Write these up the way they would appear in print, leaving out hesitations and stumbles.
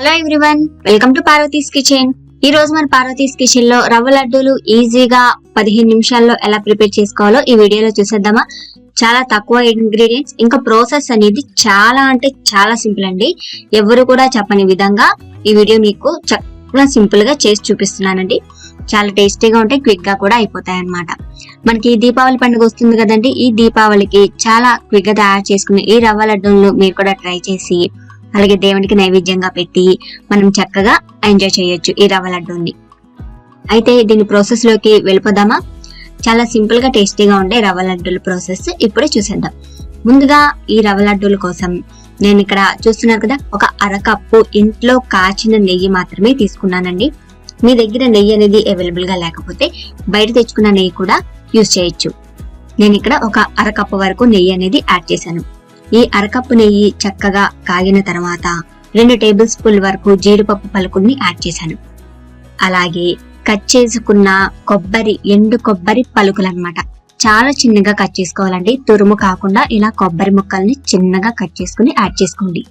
Hello everyone, welcome to Parvati's kitchen. ఈ రోజు మన పార్వతీస్ కిచెన్ లో రవ్వ లడ్డూలు ఈజీగా 15 నిమిషాల్లో ఎలా ప్రిపేర్ చేసుకోవాలో ఈ వీడియోలో చూసేద్దామా. చాలా తక్కువ ఇంగ్రీడియంట్స్, ఇంకా ప్రాసెస్ అనేది చాలా అంటే చాలా సింపుల్ అండి. ఎవరు కూడా చెప్పని విధంగా ఈ వీడియో మీకు చాలా సింపుల్ గా చేసి చూపిస్తున్నానండి. చాలా టేస్టీగా ఉంటాయి, క్విక్ గా కూడా అయిపోతాయి అన్నమాట. మనకి దీపావళి పండుగ వస్తుంది కదండి. ఈ దీపావళికి చాలా క్విక్ గా తయారు చేసుకునే ఈ రవ్వ లడ్డూలు మీరు కూడా ట్రై చేసి అలాగే దేవునికి నైవేద్యంగా పెట్టి మనం చక్కగా ఎంజాయ్ చేయొచ్చు ఈ రవ్వ లడ్డూని. అయితే దీని ప్రాసెస్ లోకి వెళ్ళిపోదామా. చాలా సింపుల్ గా టేస్టీగా ఉండే రవ్వ లడ్డూల ప్రాసెస్ ఇప్పుడే చూసేద్దాం. ముందుగా ఈ రవ్వ లడ్డూల కోసం నేను ఇక్కడ చూస్తున్నారు కదా, ఒక అరకప్పు ఇంట్లో కాచిన నెయ్యి మాత్రమే తీసుకున్నానండి. మీ దగ్గర నెయ్యి అనేది అవైలబుల్ గా లేకపోతే బయట తెచ్చుకున్న నెయ్యి కూడా యూజ్ చేయొచ్చు. నేను ఇక్కడ ఒక అరకప్పు వరకు నెయ్యి అనేది యాడ్ చేశాను. ఈ అరకప్పు నెయ్యి చక్కగా కాగిన తర్వాత 2 టేబుల్ స్పూన్ల వరకు జీడిపప్పు పలుకుల్ని యాడ్ చేశాను. అలాగే కట్ చేసుకున్న ఎండు కొబ్బరి పలుకులు అన్నమాట. చాలా చిన్నగా కట్ చేసుకోవాలండి, తురుము కాకుండా ఇలా కొబ్బరి ముక్కల్ని చిన్నగా కట్ చేసుకుని యాడ్ చేసుకోండి.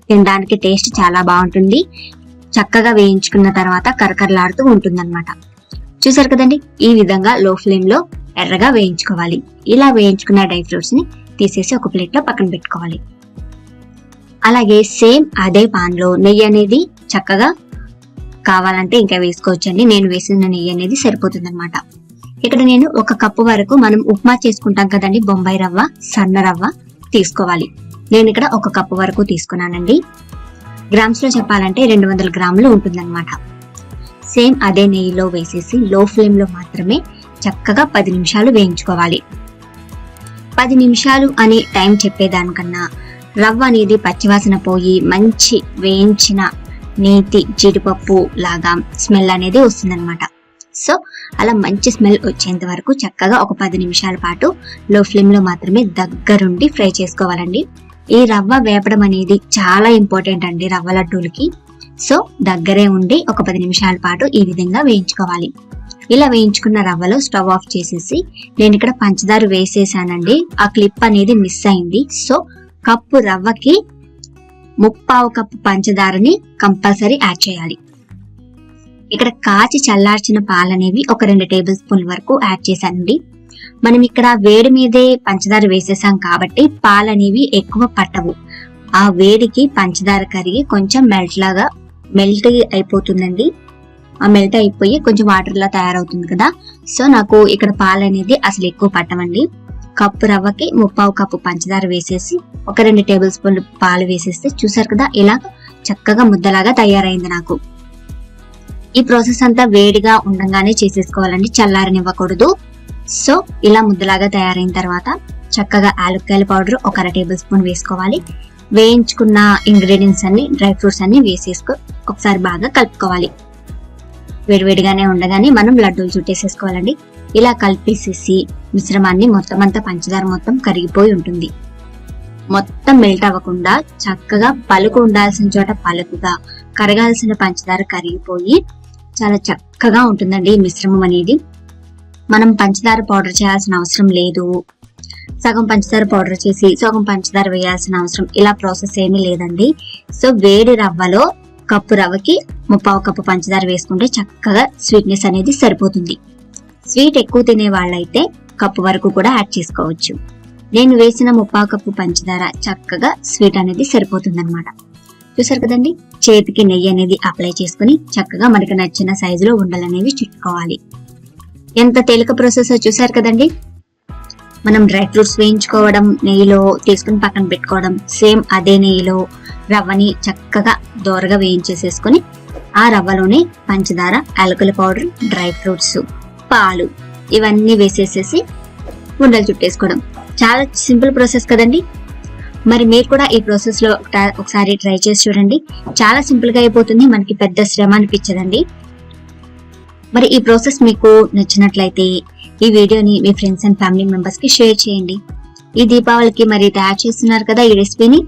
తినడానికి టేస్ట్ చాలా బాగుంటుంది. చక్కగా వేయించుకున్న తర్వాత కరకరలాడుతూ ఉంటుందన్నమాట. చూసారు కదండి, ఈ విధంగా లో ఫ్లేమ్ లో ఎర్రగా వేయించుకోవాలి. ఇలా వేయించుకున్న డ్రై ఫ్రూట్స్ ని తీసేసి ఒక ప్లేట్ లో పక్కన పెట్టుకోవాలి. అలాగే సేమ్ అదే పాన్ లో నెయ్యి అనేది చక్కగా కావాలంటే ఇంకా వేసుకోవచ్చండి. నేను వేసిన నెయ్యి అనేది సరిపోతుంది అనమాట. ఇక్కడ నేను 1 కప్పు వరకు మనం ఉప్మా చేసుకుంటాం కదండి, బొంబాయి రవ్వ, సన్న రవ్వ తీసుకోవాలి. నేను ఇక్కడ 1 కప్పు వరకు తీసుకున్నానండి. గ్రామ్స్ లో చెప్పాలంటే 200 గ్రాములు ఉంటుందన్నమాట. సేమ్ అదే నెయ్యిలో వేసేసి లో ఫ్లేమ్ లో మాత్రమే చక్కగా 10 నిమిషాలు వేయించుకోవాలి. 10 నిమిషాలు అని టైం చెప్పేదానికన్నా రవ్వ అనేది పచ్చివాసన పోయి మంచి వేయించిన నేతి జీడిపప్పు లాగా స్మెల్ అనేది వస్తుందన్నమాట. సో అలా మంచి స్మెల్ వచ్చేంత వరకు చక్కగా ఒక 10 నిమిషాల పాటు లో ఫ్లేమ్ లో మాత్రమే దగ్గరుండి ఫ్రై చేసుకోవాలండి. ఈ రవ్వ వేపడం అనేది చాలా ఇంపార్టెంట్ అండి రవ్వ లడ్డూలకి. సో దగ్గరే ఉండి ఒక 10 నిమిషాల పాటు ఈ విధంగా వేయించుకోవాలి. ఇలా వేయించుకున్న రవ్వలో స్టవ్ ఆఫ్ చేసేసి నేను ఇక్కడ పంచదార వేసేసానండి. ఆ క్లిప్ అనేది మిస్ అయింది. సో కప్పు రవ్వకి 3/4 కప్పు పంచదారని కంపల్సరీ యాడ్ చేయాలి. ఇక్కడ కాచి చల్లార్చిన పాలనేవి ఒక 2 టేబుల్ స్పూన్ల వరకు యాడ్ చేశానండి. మనం ఇక్కడ వేడి మీదే పంచదార వేసేసాం కాబట్టి పాలనేవి ఎక్కువ పట్టవు. ఆ వేడికి పంచదార కరిగి కొంచెం మెల్ట్ అయిపోతుందండి. ఆ మెల్ట్ అయిపోయి కొంచెం వాటర్ లా తయారవుతుంది కదా. సో నాకు ఇక్కడ పాలు అనేది అసలు ఎక్కువ పట్టమండి. కప్పు రవ్వకి 3/4 కప్పు పంచదార వేసేసి ఒక 2 టేబుల్ స్పూన్లు పాలు వేసేస్తే చూసారు కదా, ఇలా చక్కగా ముద్దలాగా తయారైంది నాకు. ఈ ప్రాసెస్ అంతా వేడిగా ఉండగానే చేసేసుకోవాలండి, చల్లారనివ్వకూడదు. సో ఇలా ముద్దలాగా తయారైన తర్వాత చక్కగా యాలక్కాయల పౌడర్ ఒక 1/2 టేబుల్ స్పూన్ వేసుకోవాలి. వేయించుకున్న ఇంగ్రీడియంట్స్ అన్ని, డ్రై ఫ్రూట్స్ అన్ని వేసేసుకో ఒకసారి బాగా కలుపుకోవాలి. వేడివేడిగానే ఉండగానే మనం లడ్డూలు చుట్టేసేసుకోవాలండి. ఇలా కలిపేసేసి మిశ్రమాన్ని మొత్తం అంతా పంచదార మొత్తం కరిగిపోయి ఉంటుంది. మొత్తం మెల్ట్ అవ్వకుండా చక్కగా పలుకు ఉండాల్సిన చోట పలుకుగా, కరగాల్సిన పంచదార కరిగిపోయి చాలా చక్కగా ఉంటుందండి ఈ మిశ్రమం అనేది. మనం పంచదార పౌడర్ చేయాల్సిన అవసరం లేదు. సగం పంచదార పౌడర్ చేసి సగం పంచదార వేయాల్సిన అవసరం, ఇలా ప్రాసెస్ ఏమీ లేదండి. సో వేడి రవ్వలో కప్పు రవ్వకి 3/4 కప్పు పంచదార వేసుకుంటే చక్కగా స్వీట్నెస్ అనేది సరిపోతుంది. స్వీట్ ఎక్కువ తినే వాళ్ళైతే కప్పు వరకు కూడా యాడ్ చేసుకోవచ్చు. నేను వేసిన 3/4 కప్పు పంచదార చక్కగా స్వీట్ అనేది సరిపోతుంది అనమాట. చూసారు కదండి, చేతికి నెయ్యి అనేది అప్లై చేసుకుని చక్కగా మనకు నచ్చిన సైజులో ఉండలు అనేవి చుట్టుకోవాలి. ఎంత తేలిక ప్రాసెస్ చూసారు కదండి. మనం డ్రై ఫ్రూట్స్ వేయించుకోవడం, నెయ్యిలో తీసుకుని పక్కన పెట్టుకోవడం, సేమ్ అదే నెయ్యిలో రవ్వని చక్కగా దోరగా వేయించేసేసుకుని ఆ రవ్వలోనే పంచదార, యాలకుల పౌడర్, డ్రై ఫ్రూట్స్, పాలు ఇవన్నీ వేసేసేసి ఉండలు చుట్టేసుకోవడం. చాలా సింపుల్ ప్రాసెస్ కదండి. మరి మీరు కూడా ఈ ప్రాసెస్ లో ఒకసారి ట్రై చేసి చూడండి. చాలా సింపుల్ గా అయిపోతుంది, మనకి పెద్ద శ్రమ అనిపించదండి. మరి ఈ ప్రాసెస్ మీకు నచ్చినట్లయితే ఈ వీడియోని మీ ఫ్రెండ్స్ అండ్ ఫ్యామిలీ మెంబర్స్ కి షేర్ చేయండి. ఈ దీపావళికి మరి తయారు చేస్తున్నారు కదా ఈ రెసిపీని.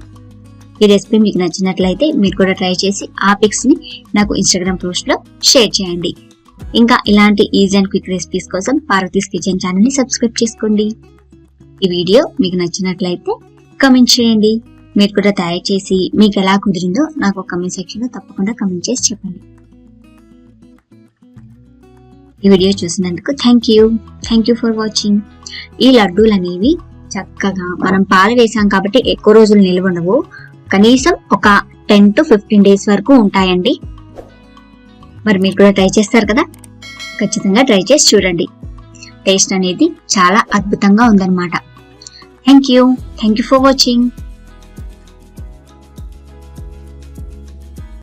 ఈ రెసిపీ మీకు నచ్చినట్లయితే మీరు కూడా ట్రై చేసి ఆ పిక్స్ ని నాకు ఇన్స్టాగ్రామ్ పోస్ట్ లో షేర్ చేయండి. ఇంకా ఇలాంటి ఈజీ అండ్ క్విక్ రెసిపీస్ కోసం పార్వతీస్ కిచెన్ ఛానల్ ని సబ్స్క్రైబ్ చేసుకోండి. ఈ వీడియో మీకు నచ్చినట్లయితే కామెంట్ చేయండి. మీరు కూడా తయారు చేసి మీకు ఎలా కుదిరిందో నాకు కమెంట్ సెక్షన్ లో తప్పకుండా కమెంట్ చేసి చెప్పండి. ఈ వీడియో చూసినందుకు థ్యాంక్ యూ ఫర్ వాచింగ్. ఈ లడ్డూలు అనేవి చక్కగా మనం పాలు వేసాం కాబట్టి ఎక్కువ రోజులు నిల్వ ఉండవు. కనీసం ఒక 10 to 15 days వరకు ఉంటాయండి. మరి మీరు కూడా ట్రై చేస్తారు కదా, ఖచ్చితంగా ట్రై చేసి చూడండి. టేస్ట్ అనేది చాలా అద్భుతంగా ఉందన్నమాట. Thank you for watching.